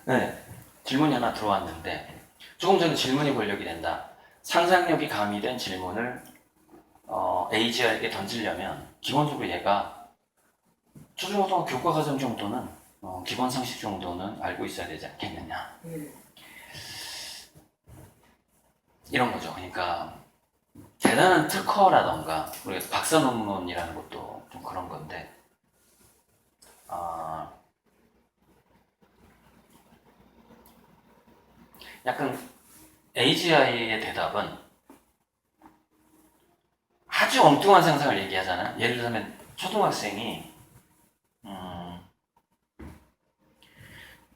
네, 질문이 하나 들어왔는데 조금 전에 질문이 권력이 된다. 상상력이 가미된 질문을 AGR에게 던지려면 기본적으로 얘가 초중고등학교 교과과정 정도는 기본 상식 정도는 알고 있어야 되지 않겠느냐. 이런 거죠. 그러니까 대단한 특허라던가 우리가 박사 논문이라는 것도 좀 그런 건데 약간 AGI의 대답은 아주 엉뚱한 상상을 얘기하잖아. 예를 들면 초등학생이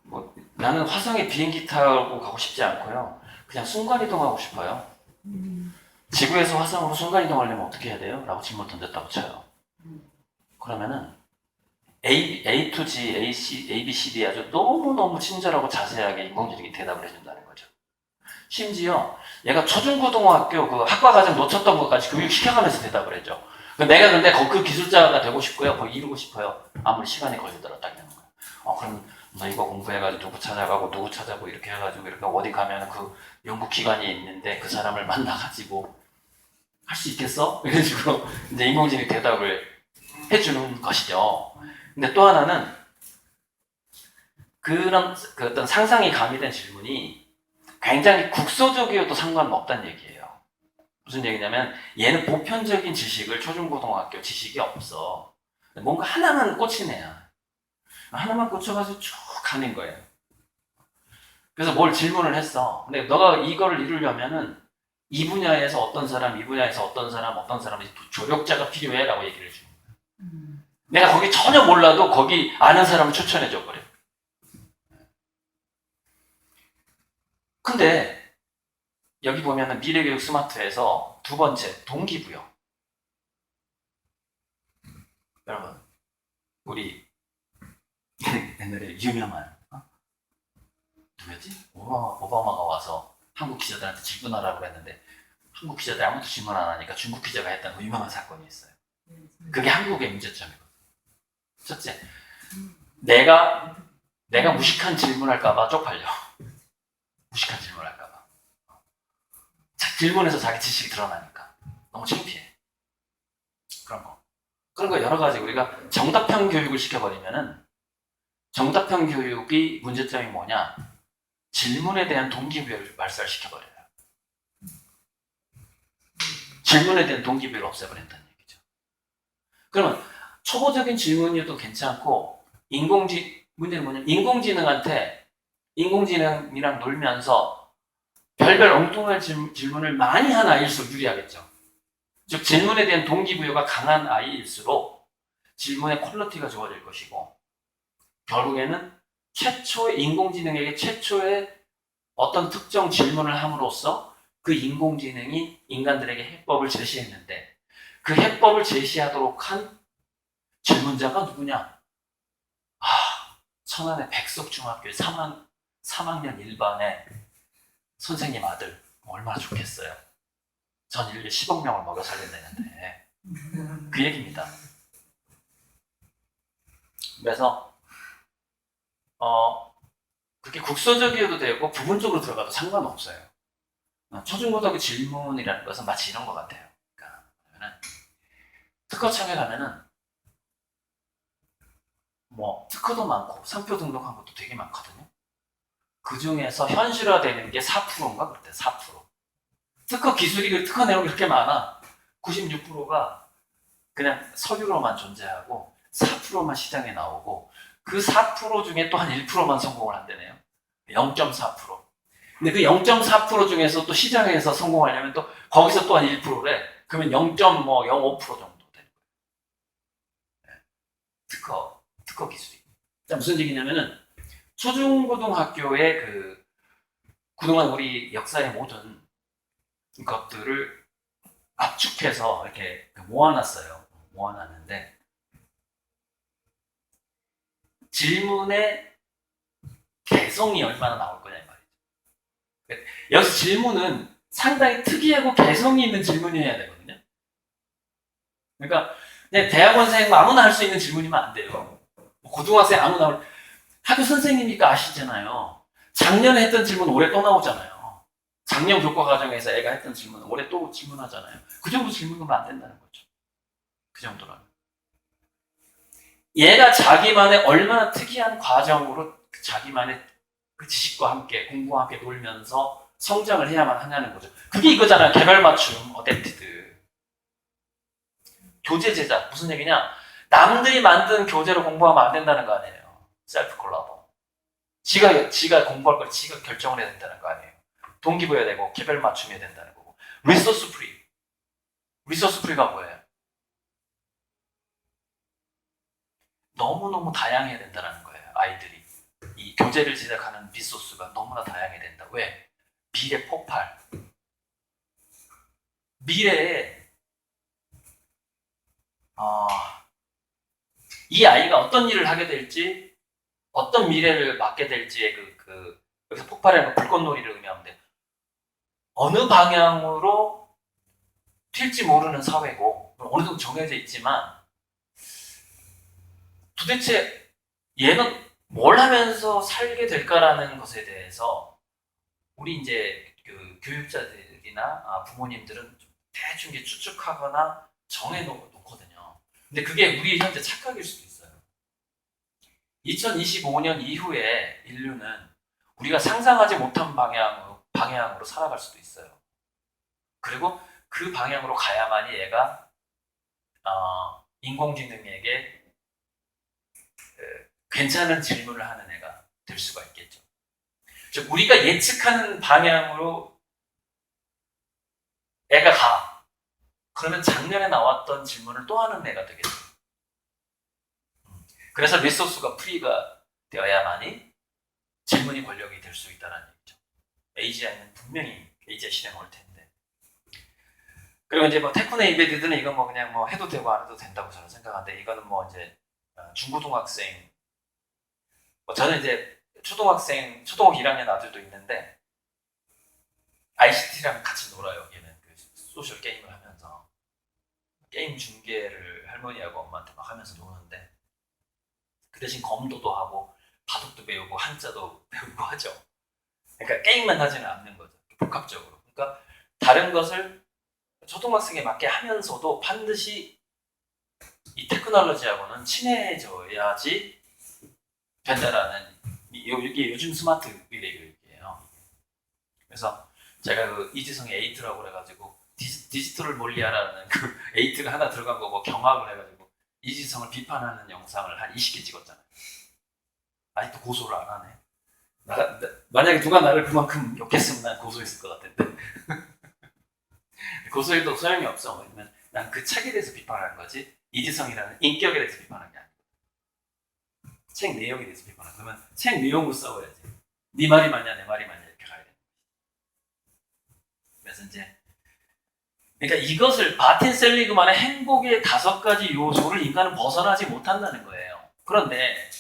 뭐 나는 화성에 비행기 타고 가고 싶지 않고요. 그냥 순간이동하고 싶어요. 지구에서 화성으로 순간이동하려면 어떻게 해야 돼요? 라고 질문 던졌다고 쳐요. 그러면은 A to G, A, B, C, D 아주 너무너무 친절하고 자세하게 인공지능이 대답을 해준다는 거죠. 심지어 얘가 초중고등학교 그 학과과정 놓쳤던 것까지 교육시켜가면서 대답을 해줘. 내가 근데 그 기술자가 되고 싶고요. 거기 이루고 싶어요. 아무리 시간이 걸리더라도 딱 이러는 거예요. 그럼 너 이거 공부해가지고 누구 찾아가고 누구 찾아보고 이렇게 해가지고 이렇게 어디 가면 그 연구기관이 있는데 그 사람을 만나가지고 할 수 있겠어? 이런 식으로 이제 인공지능이 대답을 해주는 것이죠. 근데 또 하나는 그런 그 어떤 상상이 가미된 질문이 굉장히 국소적이어도 상관없다는 얘기예요. 무슨 얘기냐면 얘는 보편적인 지식을 초중고등학교 지식이 없어. 뭔가 하나만 꽂힌 애야. 하나만 꽂혀가지고 쭉 가는 거예요. 그래서 뭘 질문을 했어. 근데 너가 이거를 이루려면은 이 분야에서 어떤 사람, 이 분야에서 어떤 사람이 조력자가 필요해 라고 얘기를 해주는 거야. 내가 거기 전혀 몰라도 거기 아는 사람을 추천해줘 버려. 근데 여기 보면은 미래교육 스마트에서 두 번째 동기부여. 여러분 우리 옛날에 유명한 누구였지? 오바마가 와서 한국 기자들한테 질문하라고 했는데 한국 기자들 아무도 질문 안 하니까 중국 기자가 했던 그 유명한 사건이 있어요. 그게 한국의 문제점이거든. 첫째, 내가 무식한 질문할까봐 쪽팔려. 무식한 질문할까봐. 질문에서 자기 지식이 드러나니까 너무 창피해. 그런 거 여러 가지 우리가 정답형 교육을 시켜버리면은 정답형 교육이 문제점이 뭐냐? 질문에 대한 동기부여를 말살시켜버려요. 질문에 대한 동기부여를 없애버린다는 얘기죠. 그러면 초보적인 질문이어도 괜찮고 문제는 뭐냐면 인공지능이랑 놀면서 별별 엉뚱한 질문을 많이 한 아이일수록 유리하겠죠. 즉 질문에 대한 동기부여가 강한 아이일수록 질문의 퀄리티가 좋아질 것이고 결국에는 인공지능에게 최초의 어떤 특정 질문을 함으로써 그 인공지능이 인간들에게 해법을 제시했는데 그 해법을 제시하도록 한 질문자가 누구냐? 천안의 백석중학교의 3학년 1반의 선생님 아들 얼마나 좋겠어요. 전 인류 10억 명을 먹여 살린다는데 그 얘기입니다. 그래서 그렇게 국소적이어도 되고 부분적으로 들어가도 상관없어요. 초중고등학교 질문이라는 것은 마치 이런 것 같아요. 그러니까 특허청에 가면은 특허도 많고 상표 등록한 것도 되게 많거든요. 그 중에서 현실화되는 게 4%인가 그때 4%. 특허 기술이 특허 내용이 그렇게 많아. 96%가 그냥 서류로만 존재하고 4%만 시장에 나오고 그 4% 중에 또 한 1%만 성공을 한다네요. 0.4%. 근데 그 0.4% 중에서 또 시장에서 성공하려면 또 거기서 또한 1%래. 그러면 0.05% 정도 되는 거예요. 특허 기술이. 자, 무슨 얘기냐면은 초중고등학교의 그동안 우리 역사의 모든 것들을 압축해서 이렇게 모아놨어요. 모아놨는데 질문의 개성이 얼마나 나올 거냐 이 말이죠. 여기서 질문은 상당히 특이하고 개성이 있는 질문이어야 되거든요. 그러니까 그냥 대학원생 아무나 할 수 있는 질문이면 안 돼요. 고등학생 아무나 학교 선생님이니까 아시잖아요. 작년에 했던 질문 올해 또 나오잖아요. 작년 교과 과정에서 애가 했던 질문 올해 또 질문하잖아요. 그 정도 질문하면 안 된다는 거죠. 그 정도는. 얘가 자기만의 얼마나 특이한 과정으로 자기만의 그 지식과 함께 공부와 함께 놀면서 성장을 해야만 하냐는 거죠. 그게 이거잖아요. 개별 맞춤, 어댑티드. 교재 제작. 무슨 얘기냐? 남들이 만든 교재로 공부하면 안 된다는 거 아니에요. 셀프 콜라보. 지가 공부할 걸 지가 결정을 해야 된다는 거 아니에요. 동기부여야 되고 개별 맞춤해야 된다는 거고. 리소스 프리. 리소스 프리가 뭐예요? 너무너무 다양해야 된다는 거예요. 아이들이. 이 교재를 제작하는 리소스가 너무나 다양해야 된다. 왜? 미래 폭발. 미래에 이 아이가 어떤 일을 하게 될지, 어떤 미래를 맞게 될지의 여기서 폭발이라는 불꽃놀이를 의미하면 돼. 어느 방향으로 튈지 모르는 사회고, 어느 정도 정해져 있지만, 도대체 얘는 뭘 하면서 살게 될까라는 것에 대해서, 우리 이제 그 교육자들이나 부모님들은 대충 추측하거나 정해놓거든요. 근데 그게 우리 현재 착각일 수도 있어요. 2025년 이후에 인류는 우리가 상상하지 못한 방향으로 살아갈 수도 있어요. 그리고 그 방향으로 가야만이 얘가 인공지능에게 괜찮은 질문을 하는 애가 될 수가 있겠죠. 즉 우리가 예측하는 방향으로 애가 가. 그러면 작년에 나왔던 질문을 또 하는 애가 되겠죠. 그래서 리소스가 프리가 되어야만이 질문이 권력이 될 수 있다는 얘기죠. AGI는 분명히 AGI 실행 올 텐데. 그리고 이제 테크노 인베디드는 이건 그냥 해도 되고 안 해도 된다고 저는 생각하는데, 이거는 이제 중고등학생, 저는 이제 초등학 1학년 아들도 있는데 ICT랑 같이 놀아요. 얘는 그 소셜 게임을 하면서 게임 중계를 할머니하고 엄마한테 막 하면서 노는데, 그 대신 검도도 하고 바둑도 배우고 한자도 배우고 하죠. 그러니까 게임만 하지는 않는 거죠. 복합적으로. 그러니까 다른 것을 초등학생에 맞게 하면서도 반드시 이 테크놀로지하고는 친해져야지 된다라는, 이게 요즘 스마트 미래 교육이에요. 그래서 제가 그 이지성의 에이트라고 그래가지고 디지털을 몰리하라는 그 에이트가 하나 들어간 거 경악을 해가지고 이지성을 비판하는 영상을 한 20개 찍었잖아요. 아직도 고소를 안 하네. 만약에 누가 나를 그만큼 욕했으면 난 고소했을 것 같은데. 고소해도 소용이 없어. 왜냐면 난 그 책에 대해서 비판하는 거지, 이지성이라는 인격에 대해서 비판하는 게 아니고 책 내용에 대해서 비판하는. 그러면 책 내용으로 싸워야지. 네 말이 맞냐 내 말이 맞냐 이렇게 가야 돼. 그래서 이제 그러니까 이것을 마틴 셀리그만의 행복의 5가지 요소를 인간은 벗어나지 못한다는 거예요. 그런데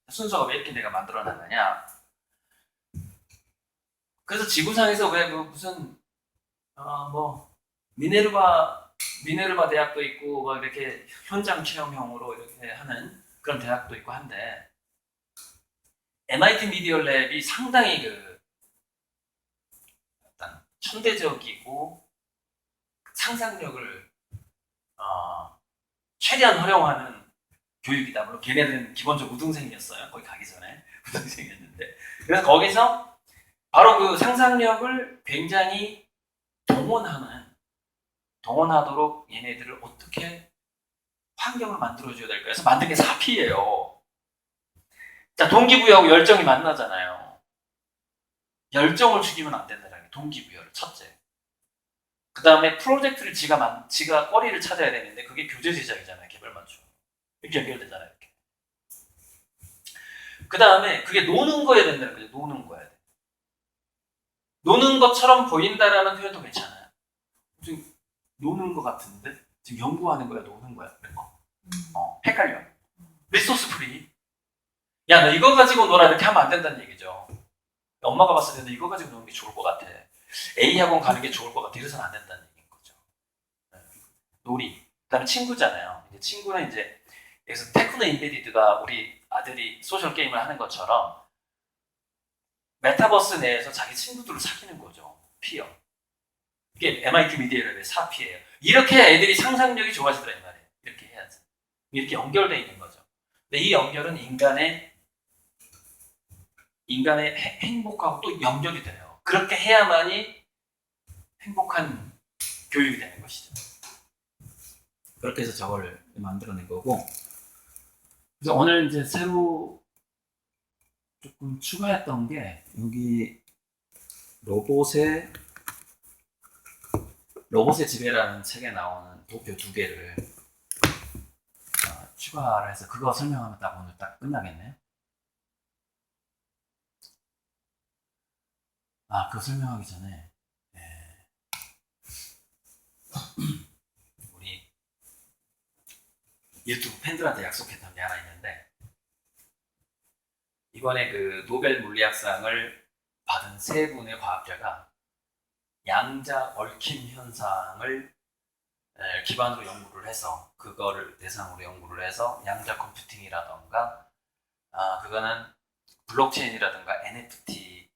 순서가 왜 이렇게 내가 만들어놨느냐? 그래서 지구상에서 왜 무슨 미네르바 대학도 있고 이렇게 현장 체험형으로 이렇게 하는 그런 대학도 있고 한데, MIT 미디어 랩이 상당히 어떤 천대적이고 상상력을 최대한 활용하는 교육이다. 물론 걔네들은 기본적으로 우등생이었어요. 거기 가기 전에 우등생이었는데, 그래서 거기서 바로 그 상상력을 굉장히 동원하도록 얘네들을 어떻게 환경을 만들어줘야 될까 해서 만든 게 사피예요. 자, 동기부여하고 열정이 만나잖아요. 열정을 죽이면 안 된다는 게 동기부여를 첫째. 그 다음에 프로젝트를 지가 꼬리를 찾아야 되는데 그게 교재 제작이잖아요. 개별 맞춤. 이렇게 연결되잖아요. 이렇게. 그 다음에 그게 노는 거여야 된다는 거죠. 노는 거여야 돼. 노는 것처럼 보인다라는 표현도 괜찮아요. 지금 노는 거 같은데? 지금 연구하는 거야, 노는 거야? 그런 거. 헷갈려. 리소스 프리. 야, 너 이거 가지고 놀아. 이렇게 하면 안 된다는 얘기죠. 엄마가 봤을 때는 이거 가지고 노는 게 좋을 것 같아. A학원 가는 게 좋을 것 같아. 이래서는 안 된다는 얘기인 거죠. 놀이. 그 다음에 친구잖아요. 이제 친구는 이제, 여기서 테크노 인베디드가 우리 아들이 소셜 게임을 하는 것처럼 메타버스 내에서 자기 친구들을 사귀는 거죠. 피어. 이게 MIT 미디어랩의 4P예요. 이렇게 해야 애들이 상상력이 좋아지더라 이 말이에요. 이렇게 해야지. 이렇게 연결되어 있는 거죠. 근데 이 연결은 인간의 행복하고 또 연결이 돼요. 그렇게 해야만이 행복한 교육이 되는 것이죠. 그렇게 해서 저걸 만들어낸 거고. 그래서 오늘 이제 새로 조금 추가했던 게 여기 로봇의 지배라는 책에 나오는 도표 2개를 추가를 해서 그거 설명하면 딱 오늘 딱 끝나겠네요. 그거 설명하기 전에 우리 유튜브 팬들한테 약속했던 게 하나 있는데, 이번에 그 노벨 물리학상을 받은 3분의 과학자가 양자 얽힘 현상을 기반으로 연구를 해서, 그거를 대상으로 연구를 해서 양자 컴퓨팅이라던가 그거는 블록체인이라든가 NFT,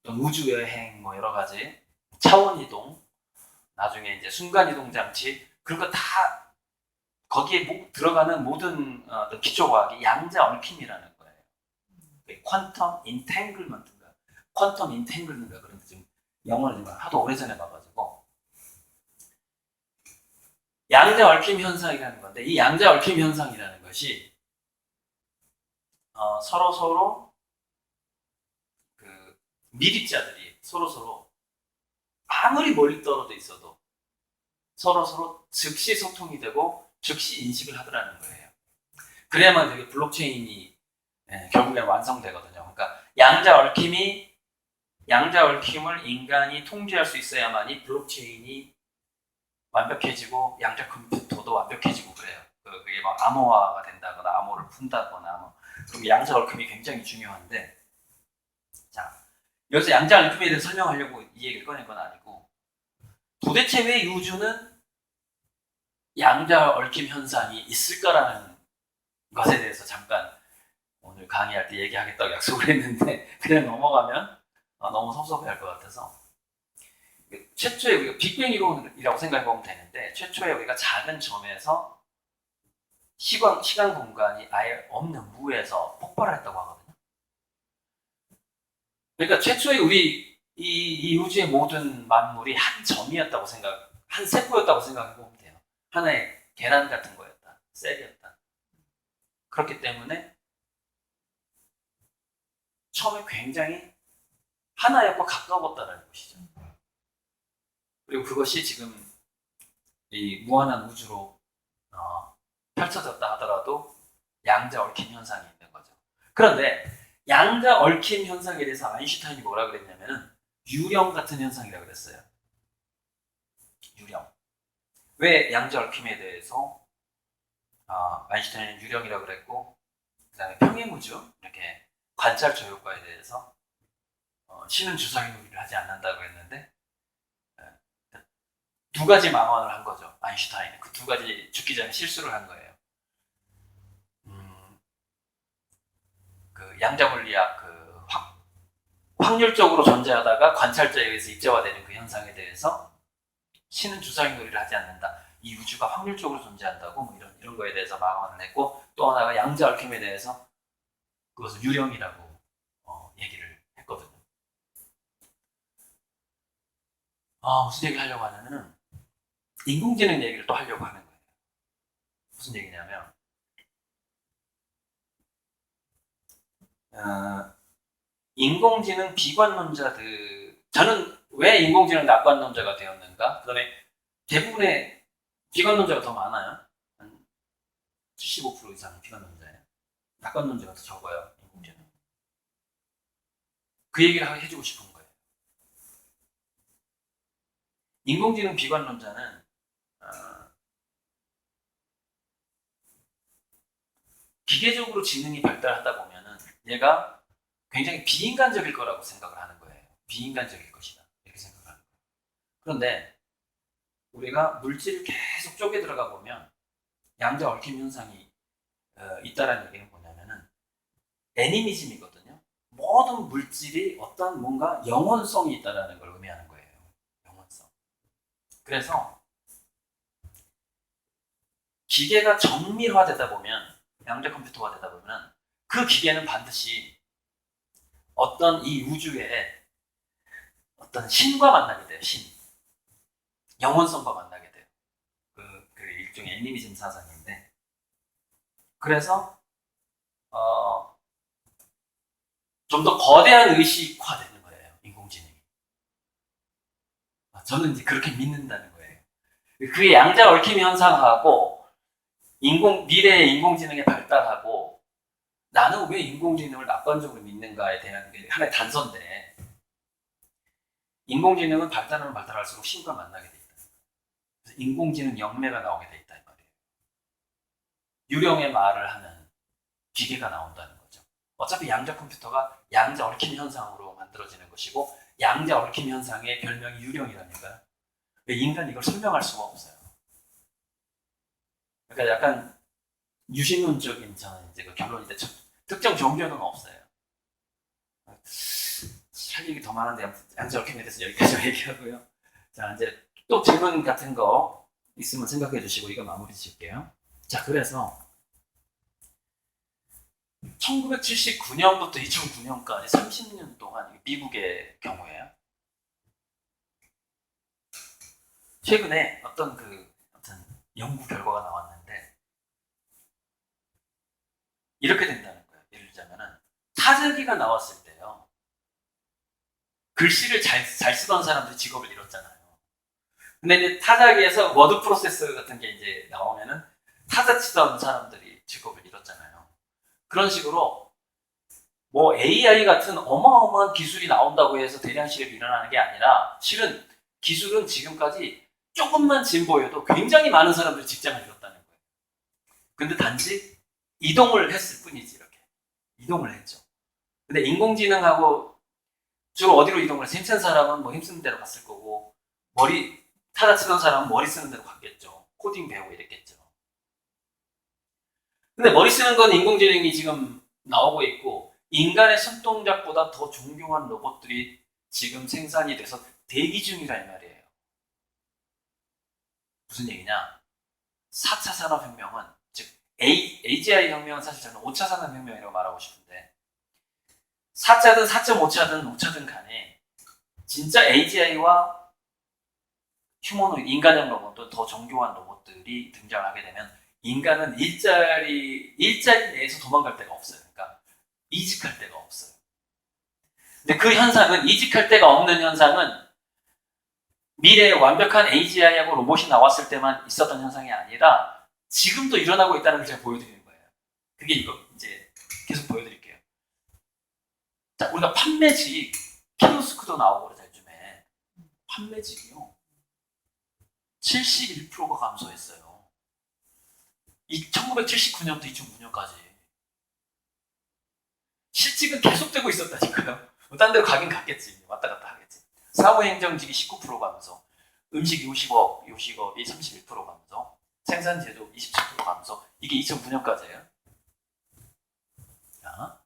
우주 여행, 뭐 여러 가지 차원 이동, 나중에 이제 순간 이동 장치, 그런 거 다 거기에 들어가는 모든 어떤 기초 과학이 양자 얽힘이라는 거예요. 퀀텀 인탱글먼트인가, 퀀텀 인탱글먼트인가, 그런데 지금 영어를 지금 하도 오래전에 봐가지고 양자 얽힘 현상이라는 건데, 이 양자 얽힘 현상이라는 것이 서로 그 미립자들이 서로 아무리 멀리 떨어져 있어도 서로 즉시 소통이 되고 즉시 인식을 하더라는 거예요. 그래야만 되게 블록체인이 결국엔 완성되거든요. 그러니까 양자 얽힘을 인간이 통제할 수 있어야만이 블록체인이 완벽해지고 양자 컴퓨터도 완벽해지고 그래요. 그게 막 암호화가 된다거나 암호를 푼다거나 그럼 양자 얽힘이 굉장히 중요한데, 자, 여기서 양자 얽힘에 대해서 설명하려고 이 얘기를 꺼낸 건 아니고, 도대체 왜 이 우주는 양자 얽힘 현상이 있을까라는 것에 대해서 잠깐 오늘 강의할 때 얘기하겠다고 약속을 했는데 그냥 넘어가면 너무 섭섭해할 것 같아서, 최초에 우리가 빅뱅 이론이라고 생각해 보면 되는데, 최초에 우리가 작은 점에서 시간 공간이 아예 없는 무에서 폭발을 했다고 하거든요. 그러니까 최초에 우리 이 우주의 모든 만물이 한 점이었다고 한 세포였다고 생각해 보면 돼요. 하나의 계란 같은 거였다, 셀이었다. 그렇기 때문에 처음에 굉장히 하나였고 가까웠다는 것이죠. 그리고 그것이 지금 이 무한한 우주로 펼쳐졌다 하더라도 양자 얽힘 현상이 있는 거죠. 그런데 양자 얽힘 현상에 대해서 아인슈타인이 뭐라 그랬냐면은 유령 같은 현상이라고 그랬어요. 유령. 왜 양자 얽힘에 대해서 아인슈타인은 유령이라고 그랬고, 그 다음에 평행우주, 이렇게 관찰조 효과에 대해서 신은 주사위놀이를 하지 않는다고 했는데, 2가지 망언을 한 거죠. 아인슈타인은 그 2가지 죽기 전에 실수를 한 거예요. 그 양자 물리학 확률적으로 존재하다가 관찰자에 의해서 입자화되는 그 현상에 대해서 신은 주사위놀이를 하지 않는다. 이 우주가 확률적으로 존재한다고, 뭐 이런 거에 대해서 망언을 했고, 또 하나가 양자 얽힘에 대해서 그것을 유령이라고 얘기를 했거든요. 무슨 얘기를 하려고 하냐면은 인공지능 얘기를 또 하려고 하는 거예요. 무슨 얘기냐면 인공지능 비관론자들, 저는 왜 인공지능 낙관론자가 되었는가? 그 다음에 대부분의 비관론자가 더 많아요. 한 75% 이상 비관론자예요. 낙관론자가 더 적어요, 인공지능. 그 얘기를 해주고 싶은 거예요. 인공지능 비관론자는 기계적으로 지능이 발달하다 보면은 얘가 굉장히 비인간적일 거라고 생각을 하는 거예요. 비인간적일 것이다, 이렇게 생각을 하는 거예요. 그런데 우리가 물질을 계속 쪼개 들어가 보면 양자 얽힘 현상이 있다라는 얘기는 뭐냐면은 애니미즘이거든요. 모든 물질이 어떤 뭔가 영혼성이 있다라는 걸 의미하는 거예요. 영혼성. 그래서 기계가 정밀화되다 보면, 양자 컴퓨터가 되다 보면 그 기계는 반드시 어떤 이 우주에 어떤 신과 만나게 돼요. 신. 영혼성과 만나게 돼요. 그 일종의 애니미즘 사상인데, 그래서 좀 더 거대한 의식화되는 거예요. 인공지능이. 저는 이제 그렇게 믿는다는 거예요. 그게 양자 얽힘 현상하고 미래의 인공지능의 발달하고, 나는 왜 인공지능을 낙관적으로 믿는가에 대한 게 하나의 단서인데, 인공지능은 발달하면 발달할수록 신과 만나게 돼 있다. 그래서 인공지능 영매가 나오게 돼 있다 이 말이에요. 유령의 말을 하는 기계가 나온다는 거죠. 어차피 양자 컴퓨터가 양자 얽힘 현상으로 만들어지는 것이고, 양자 얽힘 현상의 별명이 유령이라니까요. 인간이 이걸 설명할 수가 없어요. 그러니까 약간 유신론적인 저는 이제 그 결론인데, 특정 종교는 없어요. 할 얘기 더 많은데 양자 얽힘에 대해서 여기까지 얘기하고요. 자, 이제 또 질문 같은 거 있으면 생각해 주시고 이거 마무리 지을게요. 자, 그래서 1979년부터 2009년까지 30년 동안, 미국의 경우에요. 최근에 어떤 연구 결과가 나왔는데 이렇게 된다는 거예요. 예를 들자면은 타자기가 나왔을 때요. 글씨를 잘 쓰던 사람들이 직업을 잃었잖아요. 근데 이제 타자기에서 워드 프로세서 같은 게 이제 나오면은 타자 치던 사람들이 직업을 잃었잖아요. 그런 식으로 뭐 AI 같은 어마어마한 기술이 나온다고 해서 대량 실업이 일어나는 게 아니라, 실은 기술은 지금까지 조금만 진보해도 굉장히 많은 사람들이 직장을 잃었다는 거예요. 근데 단지 이동을 했을 뿐이지, 이렇게. 이동을 했죠. 근데 인공지능하고 주로 어디로 이동을 해? 힘쓴 사람은 뭐 힘쓰는 대로 갔을 거고, 타자 치던 사람은 머리 쓰는 대로 갔겠죠. 코딩 배우고 이랬겠죠. 근데 머리 쓰는 건 인공지능이 지금 나오고 있고, 인간의 손동작보다 더 정교한 로봇들이 지금 생산이 돼서 대기 중이라 이 말이에요. 무슨 얘기냐? 4차 산업혁명은, 즉 AGI 혁명은 사실 저는 5차 산업혁명이라고 말하고 싶은데, 4차든 4.5차든 5차든 간에 진짜 AGI와 휴머노이드, 인간형 로봇, 또 더 정교한 로봇들이 등장하게 되면 인간은 일자리 내에서 도망갈 데가 없어요. 그러니까 이직할 데가 없어요. 근데 그 현상은, 이직할 데가 없는 현상은 미래에 완벽한 AGI하고 로봇이 나왔을 때만 있었던 현상이 아니라 지금도 일어나고 있다는 걸 제가 보여드리는 거예요. 그게 이거 이제 계속 보여드릴게요. 자, 우리가 판매직, 키오스크도 나오고 그러자 요즘에. 판매직이요. 71%가 감소했어요. 1979년부터 2009년까지. 실직은 계속되고 있었다니까요. 딴 데로 가긴 갔겠지. 왔다 갔다 하겠지. 사무행정직이 19% 감소, 음식 요식업이 31% 감소, 생산 제조 27% 감소. 이게 2009년까지예요. 자,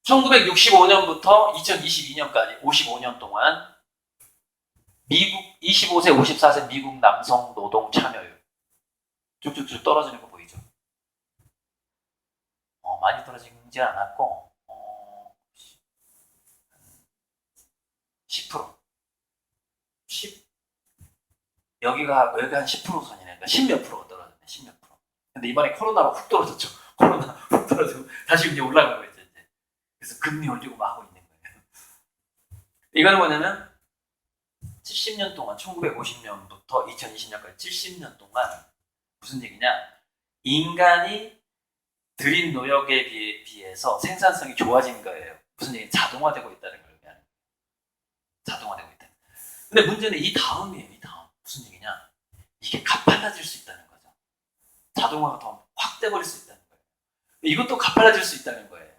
1965년부터 2022년까지 55년 동안 미국 25세, 54세 미국 남성 노동 참여율 쭉쭉쭉 떨어지는 거 보이죠? 많이 떨어지지 않았고 10%, 10 여기가 한 10% 선이네. 그러니까 10몇 프로가 떨어졌네. 10몇 프로. 근데 이번에 코로나로 훅 떨어졌죠. 코로나 훅 떨어지고 다시 이제 올라가고 있죠. 이제. 그래서 금리 올리고 막 하고 있는 거예요. 이거는 뭐냐면 70년 동안, 1950년부터 2020년까지 70년 동안 무슨 얘기냐? 인간이 들인 노력에 비해서 생산성이 좋아진 거예요. 무슨 얘기? 자동화되고 있다는 걸 의미하는 거예요. 자동화되고 있다. 근데 문제는 이 다음이에요. 이 다음. 무슨 얘기냐? 이게 가팔라질 수 있다는 거죠. 자동화가 더 확 돼버릴 수 있다는 거예요. 이것도 가팔라질 수 있다는 거예요.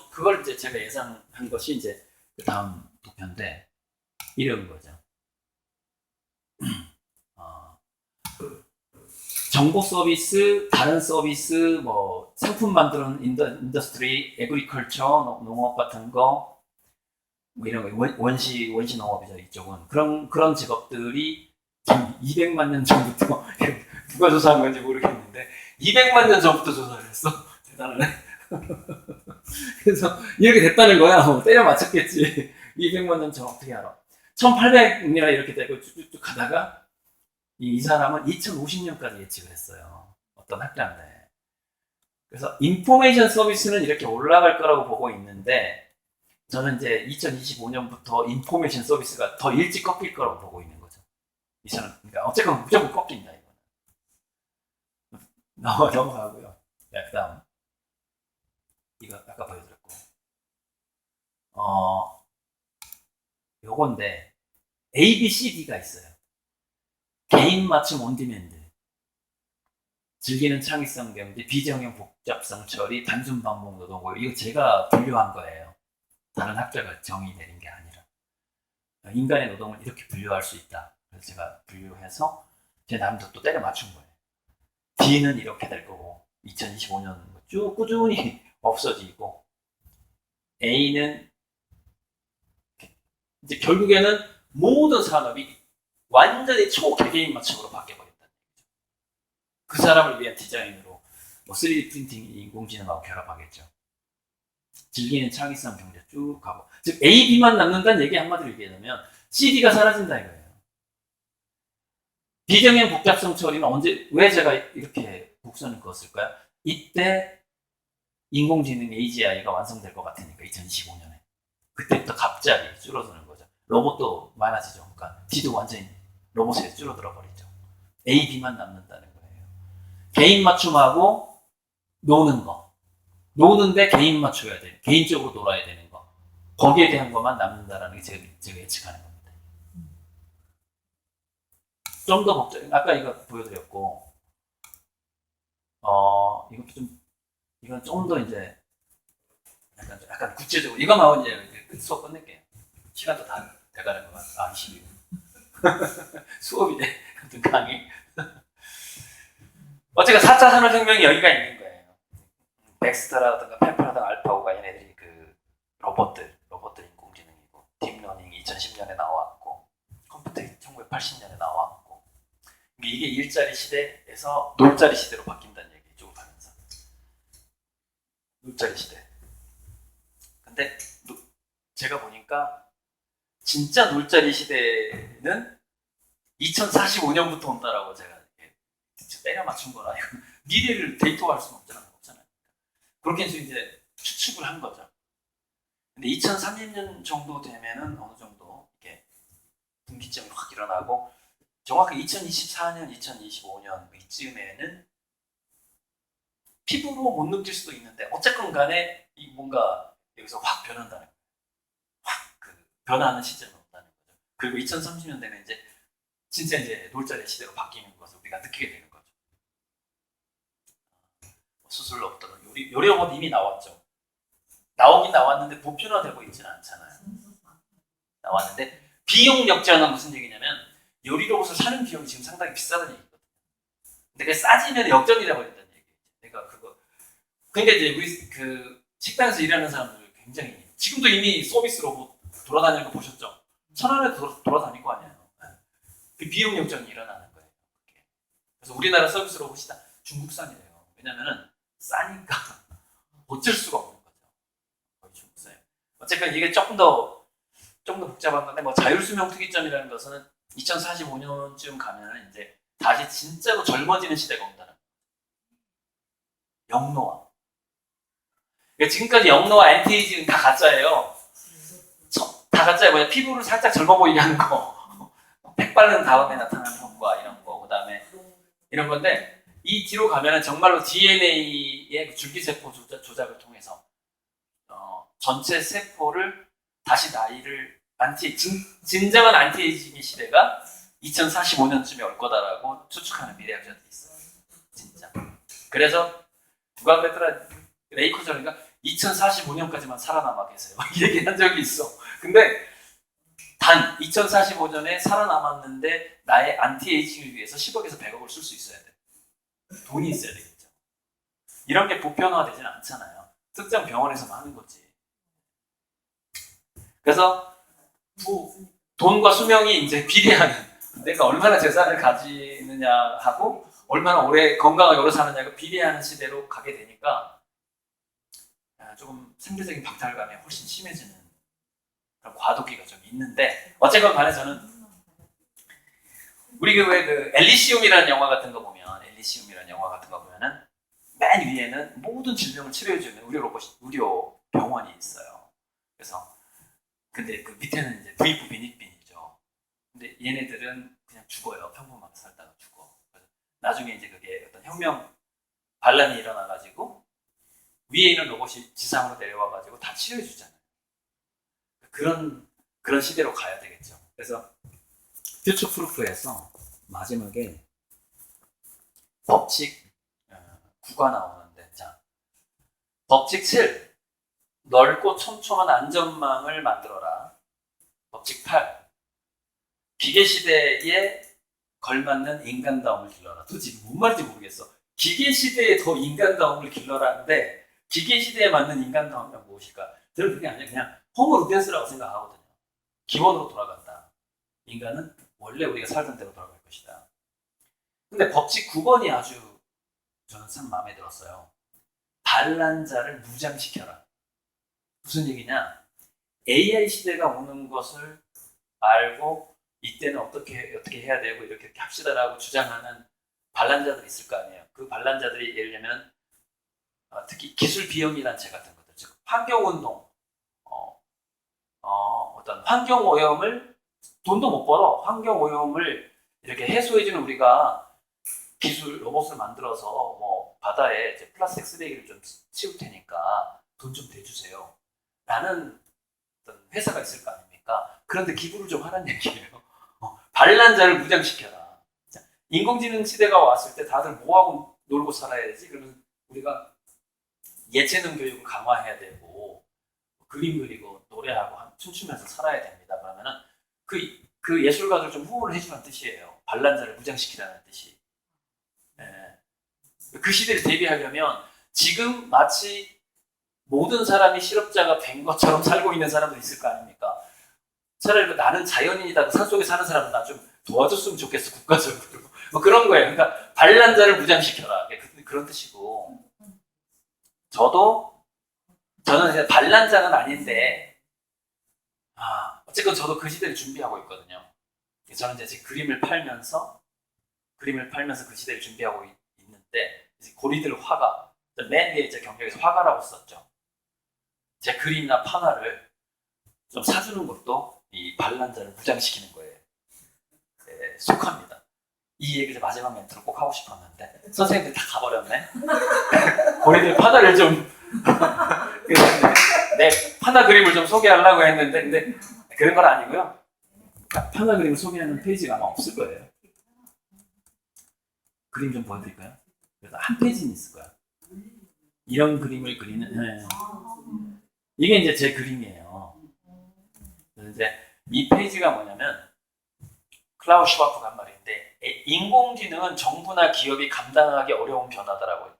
그걸 이제 제가 예상한 것이 이제 그 다음 도표인데, 이런 거죠. 정보 서비스, 다른 서비스, 뭐 상품 만드는 인더스트리, 에그리컬처, 농업 같은 거, 뭐 이런 거 원시 농업이죠 이쪽은 그런 직업들이 200만 년 전부터 누가 조사한 건지 모르겠는데 200만 년 전부터 조사를 했어. 대단하네. 그래서 이렇게 됐다는 거야. 때려 맞췄겠지. 200만 년 전 어떻게 알아? 1800년에 이렇게 되고 쭉쭉쭉 가다가 이 사람은 2050년까지 예측을 했어요. 어떤 학자인데. 그래서 인포메이션 서비스는 이렇게 올라갈 거라고 보고 있는데 저는 이제 2025년부터 인포메이션 서비스가 더 일찍 꺾일 거라고 보고 있는 거죠. 이 사람, 그러니까 어쨌건 무조건 꺾인다 이거는. 넘어가고요. 자, 그다음 이거 아까 보여드렸고, 요건데 A, B, C, D가 있어요. 개인 맞춤 온디맨드, 즐기는 창의성 경제, 비정형 복잡성 처리, 단순 반복 노동, 이거 제가 분류한 거예요. 다른 학자가 정의 내린 게 아니라 인간의 노동을 이렇게 분류할 수 있다. 그래서 제가 분류해서 제 나름대로 또 때려 맞춘 거예요. D는 이렇게 될 거고 2025년 쭉 꾸준히 없어지고 A는 이제 결국에는 모든 산업이 완전히 초개개인 맞춤으로 바뀌어버렸다는 얘기죠. 그 사람을 위한 디자인으로 뭐 3D 프린팅, 인공지능하고 결합하겠죠. 즐기는 창의성 경제 쭉 가고, 즉 A, B만 남는다는 얘기 한마디로 얘기하자면 C, D가 사라진다 이거예요. 비정형 복잡성 처리는 언제, 왜 제가 이렇게 곡선을 그었을까요? 이때 인공지능 AGI가 완성될 것 같으니까 2025년에 그때부터 갑자기 줄어드는 거죠. 로봇도 많아지죠. 그러니까 D도 완전히 로봇에 줄어들어 버리죠. A, B만 남는다는 거예요. 개인 맞춤하고 노는 거, 노는데 개인 맞춰야 돼, 개인적으로 놀아야 되는 거, 거기에 대한 것만 남는다라는 게 제가 예측하는 겁니다. 좀 더 복잡, 아까 이거 보여드렸고, 이것도 좀, 이건 좀 더 이제 약간 구체적으로 이거만 이제 수업 끝낼게요. 시간도 다 돼가는 것 같아. 22분. 수업이네. 같은 강의. 어쨌든 4차 산업혁명이 여기가 있는 거예요. 덱스터라든가 페퍼라든가 알파고가 얘네들이 그 로봇들 인공지능이고, 딥러닝이 2010년에 나왔고, 컴퓨터 1980년에 나왔고, 이게 일자리 시대에서 놀자리 시대로 바뀐다는 얘기 이쪽으로 가면서. 놀자리 시대. 근데 제가 보니까 진짜 놀자리 시대는 2045년부터 온다라고 제가 때려 맞춘 거라. 미래를 데이터화할 수는 없잖아요. 그렇게 해서 이제 추측을 한 거죠. 근데 2030년 정도 되면은 어느 정도 이렇게 분기점이 확 일어나고, 정확히 2024년, 2025년 이쯤에는 피부로 못 느낄 수도 있는데 어쨌건 간에 이 뭔가 여기서 확 변한다는 거예요. 확 그 변하는 시점이 온다는 거죠. 그리고 2030년 되면 이제 진짜 이제 놀자리 시대로 바뀌는 것을 우리가 느끼게 되는 거죠. 수술로부터 요리 로봇 이미 나왔죠. 나오긴 나왔는데 보편화되고 있지는 않잖아요. 나왔는데 비용 역자는 무슨 얘기냐면 요리 로봇을 사는 비용이 지금 상당히 비싸다는 얘기거든요. 근데 그게 싸지면 역전이 돼버린다는 얘기예요. 내가 그러니까 이제 우리 그 식당에서 일하는 사람들 굉장히 지금도 이미 서비스 로봇 돌아다니는 거 보셨죠? 천안에 돌아다닐 거 아니에요. 그 비용 역전이 일어나는 거예요. 그래서 우리나라 서비스 로봇이 다 중국산이에요. 왜냐면은 싸니까 어쩔 수가 없는 거죠. 거의 중국산이에요. 어쨌든 이게 조금 더 복잡한 건데, 뭐 자율수명 특이점이라는 것은 2045년쯤 가면 이제 다시 진짜로 젊어지는 시대가 온다는 거예요. 영노화. 그러니까 지금까지 영노화, 엔티에이징은 다 가짜예요. 다 가짜예요. 뭐냐, 피부를 살짝 젊어 보이게 하는 거, 팩 바른 다음에 나타나는 효과, 이런 거, 그 다음에 이런 건데, 이 뒤로 가면은 정말로 DNA의 줄기세포 조작을 통해서 전체 세포를 다시 나이를 진정한 안티에이징의 시대가 2045년쯤에 올 거다라고 추측하는 미래학자들이 있어요. 진짜. 그래서 누가 그랬더라, 레이 쿠저인가 2045년까지만 살아남아 계세요. 이 얘기 한 적이 있어. 근데 단 2045년에 살아남았는데 나의 안티에이징을 위해서 10억에서 100억을 쓸 수 있어야 돼. 돈이 있어야 되겠죠. 이런 게 보편화되지는 않잖아요. 특정 병원에서만 하는 거지. 그래서 돈과 수명이 이제 비례하는, 내가 얼마나 재산을 가지느냐 하고 얼마나 오래 건강하게 오래 사느냐가 비례하는 시대로 가게 되니까 조금 상대적인 박탈감이 훨씬 심해지는 그런 과도기가 좀 있는데, 어쨌건 간에 저는 우리 왜 그 엘리시움이라는 영화 같은 거 보면, 엘리시움이라는 영화 같은 거 보면은 맨 위에는 모든 질병을 치료해주는 의료 병원이 있어요. 그래서 근데 그 밑에는 이제 부익부 빈익빈이죠. 근데 얘네들은 그냥 죽어요. 평범하게 살다가 죽어. 그래서 나중에 이제 그게 어떤 혁명 반란이 일어나가지고 위에 있는 로봇이 지상으로 내려와가지고 다 치료해주잖아요. 그런 시대로 가야 되겠죠. 그래서 퓨처 프루프에서 마지막에 법칙 9가 나오는데, 자, 법칙 7, 넓고 촘촘한 안전망을 만들어라. 법칙 8, 기계시대에 걸맞는 인간다움을 길러라. 도대체 뭔 말인지 모르겠어. 기계시대에 더 인간다움을 길러라는데 기계시대에 맞는 인간다움이 무엇일까? 저는 그게 아니라 그냥 호모 루텐스라고 생각하거든요. 기본으로 돌아간다. 인간은 원래 우리가 살던 대로 돌아갈 것이다. 근데 법칙 9번이 아주 저는 참 마음에 들었어요. 반란자를 무장시켜라. 무슨 얘기냐? AI 시대가 오는 것을 알고 이때는 어떻게 해야 되고 이렇게 합시다라고 주장하는 반란자들이 있을 거 아니에요. 그 반란자들이 예를 들면 특히 기술 비영리단체 같은 것들, 즉 환경운동, 어떤 환경오염을, 돈도 못 벌어 환경오염을 이렇게 해소해주는, 우리가 기술 로봇을 만들어서 뭐 바다에 이제 플라스틱 쓰레기를 좀 치울 테니까 돈 좀 대주세요 라는 어떤 회사가 있을 거 아닙니까? 그런데 기부를 좀 하라는 얘기예요. 반란자를 무장시켜라. 자, 인공지능 시대가 왔을 때 다들 뭐하고 놀고 살아야 되지? 그러면 우리가 예체능 교육을 강화해야 되고 그림 그리고 노래하고 춤추면서 살아야 됩니다. 그러면은 그 예술가들 좀 후원을 해주라는 뜻이에요. 반란자를 무장시키라는 뜻이. 예. 그 시대를 대비하려면 지금 마치 모든 사람이 실업자가 된 것처럼 살고 있는 사람도 있을 거 아닙니까? 차라리 나는 자연인이다, 산속에 사는 사람은 나 좀 도와줬으면 좋겠어, 국가적으로. 뭐 그런 거예요. 그러니까 반란자를 무장시켜라. 그런 뜻이고. 저는 이제 반란자는 아닌데, 어쨌건 저도 그 시대를 준비하고 있거든요. 저는 이제 제 그림을 팔면서 그 시대를 준비하고 있는데, 이제 고리들 화가, 맨 위에 제 경력에서 화가라고 썼죠. 제 그림이나 판화를 좀 사주는 것도 이 반란자를 무장시키는 거에 속합니다. 이 얘기를 마지막 멘트로 꼭 하고 싶었는데 선생님들 다 가버렸네. 고리들 판화를 좀 내 판화 그림을 좀 소개하려고 했는데, 근데 그런 건 아니고요. 판화 그림을 소개하는 페이지가 아마 없을 거예요. 그림 좀 보여드릴까요? 그래서 한 페이지는 있을 거야. 이런 그림을 그리는, 이게 이제 제 그림이에요. 그래서 이제 이 페이지가 뭐냐면 클라우스 슈와프가 한 말인데, 인공지능은 정부나 기업이 감당하기 어려운 변화다라고.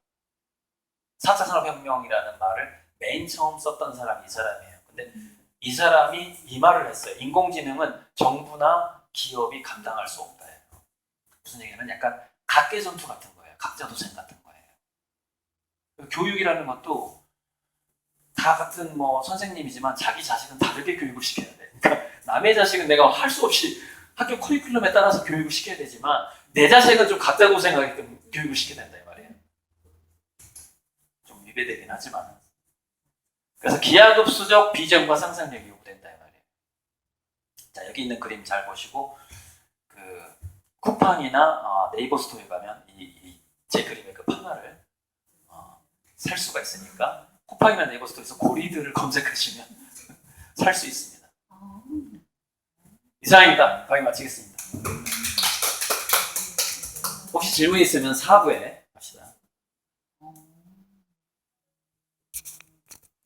4차 산업혁명이라는 말을 맨 처음 썼던 사람이 이 사람이에요. 근데 이 사람이 이 말을 했어요. 인공지능은 정부나 기업이 감당할 수 없다. 무슨 얘기냐면 약간 각계전투 같은 거예요. 각자도생 같은 거예요. 교육이라는 것도 다 같은 뭐 선생님이지만 자기 자식은 다르게 교육을 시켜야 돼. 그러니까 남의 자식은 내가 할 수 없이 학교 커리큘럼에 따라서 교육을 시켜야 되지만 내 자식은 좀 각자 고생하기 때문에 교육을 시켜야 된다 이 말이에요. 좀 위배되긴 하지만. 그래서 기하급수적 비전과 상상력이 요구된다 이 말이에요. 자, 여기 있는 그림 잘 보시고 그 쿠팡이나 네이버 스토어에 가면 제 그림의 그 판화를 살 수가 있으니까 쿠팡이나 네이버 스토어에서 고리들을 검색하시면 살 수 있습니다. 이상입니다. 강의 마치겠습니다. 혹시 질문 있으면 4부에